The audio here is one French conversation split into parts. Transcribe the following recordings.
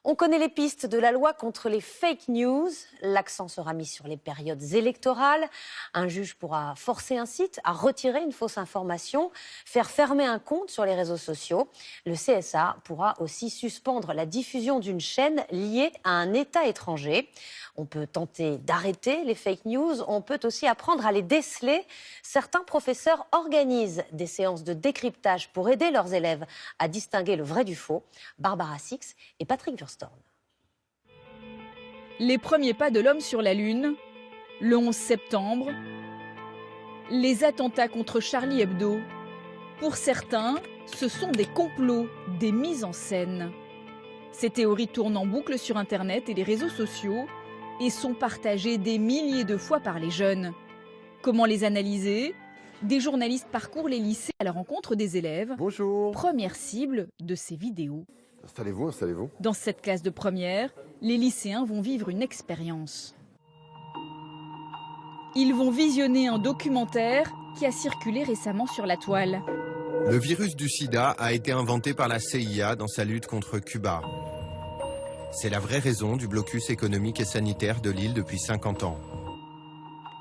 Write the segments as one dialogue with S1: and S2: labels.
S1: On connaît les pistes de la loi contre les fake news. L'accent sera mis sur les périodes électorales. Un juge pourra forcer un site à retirer une fausse information, faire fermer un compte sur les réseaux sociaux. Le CSA pourra aussi suspendre la diffusion d'une chaîne liée à un État étranger. On peut tenter d'arrêter les fake news. On peut aussi apprendre à les déceler. Certains professeurs organisent des séances de décryptage pour aider leurs élèves à distinguer le vrai du faux. Barbara Six et Patrick Wurstorn.
S2: Les premiers pas de l'homme sur la Lune, le 11 septembre, les attentats contre Charlie Hebdo. Pour certains, ce sont des complots, des mises en scène. Ces théories tournent en boucle sur Internet et les réseaux sociaux et sont partagées des milliers de fois par les jeunes. Comment les analyser ? Des journalistes parcourent les lycées à la rencontre des élèves.
S3: Bonjour.
S2: Première cible de ces vidéos.
S3: Installez-vous, installez-vous.
S2: Dans cette classe de première, les lycéens vont vivre une expérience. Ils vont visionner un documentaire qui a circulé récemment sur la toile.
S4: Le virus du sida a été inventé par la CIA dans sa lutte contre Cuba. C'est la vraie raison du blocus économique et sanitaire de l'île depuis 50 ans.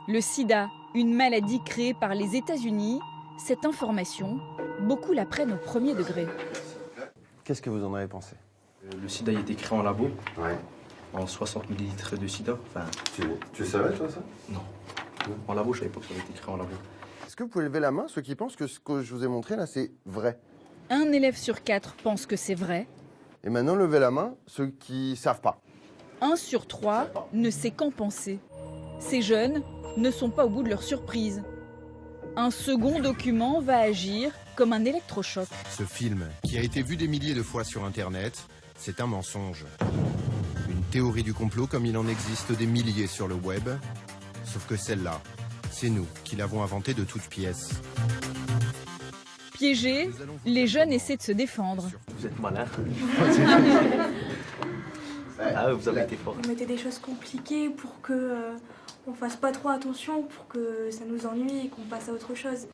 S2: Le sida, une maladie créée par les États-Unis, cette information, beaucoup la prennent au premier degré.
S3: Qu'est-ce que vous en avez pensé?
S5: Le sida a été créé en labo,
S3: Ouais.
S5: en 60 ml de sida. Enfin,
S3: Tu savais, toi, ça?
S5: non. En labo, je savais pas que ça avait été créé en labo.
S3: Est-ce que vous pouvez lever la main, ceux qui pensent que ce que je vous ai montré, là, c'est vrai?
S2: Un élève sur 4 pense que c'est vrai.
S3: Et maintenant, levez la main, ceux qui savent pas.
S2: 1 sur 3 ne sait qu'en penser. Ces jeunes ne sont pas au bout de leur surprise. Un second document va agir comme un électrochoc.
S4: Ce film, qui a été vu des milliers de fois sur Internet, c'est un mensonge. Une théorie du complot comme il en existe des milliers sur le web. Sauf que celle-là, c'est nous qui l'avons inventée de toutes pièces.
S2: Piégés, les jeunes essaient de se défendre.
S5: Vous êtes malin. Ah, vous avez été fort.
S6: On mettait des choses compliquées pour que on fasse pas trop attention, pour que ça nous ennuie et qu'on passe à autre chose.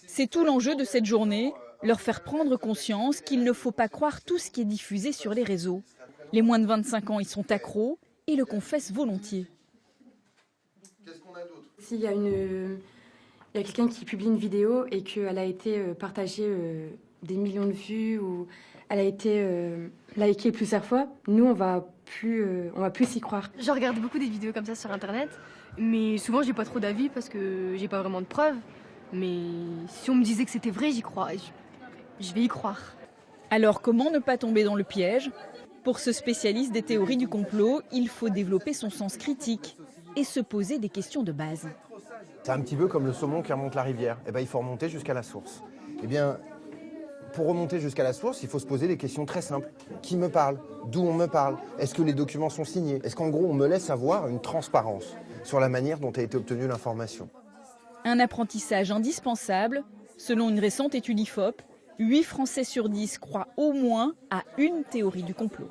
S2: C'est tout l'enjeu de cette journée, leur faire prendre conscience qu'il ne faut pas croire tout ce qui est diffusé sur les réseaux. Les moins de 25 ans y sont accros et le confessent volontiers.
S6: S'il y a quelqu'un qui publie une vidéo et qu'elle a été partagée des millions de vues ou elle a été likée plusieurs fois, nous on va plus y croire.
S7: Je regarde beaucoup des vidéos comme ça sur internet, mais souvent j'ai pas trop d'avis parce que j'ai pas vraiment de preuves. Mais si on me disait que c'était vrai, j'y crois. Je vais y croire.
S2: Alors comment ne pas tomber dans le piège ? Pour ce spécialiste des théories du complot, il faut développer son sens critique et se poser des questions de base.
S3: C'est un petit peu comme le saumon qui remonte la rivière. Eh ben, il faut remonter jusqu'à la source. Eh bien, pour remonter jusqu'à la source, il faut se poser des questions très simples. Qui me parle? D'où on me parle? Est-ce que les documents sont signés? Est-ce qu'en gros, on me laisse avoir une transparence sur la manière dont a été obtenue l'information?
S2: Un apprentissage indispensable. Selon une récente étude IFOP, 8 Français sur 10 croient au moins à une théorie du complot.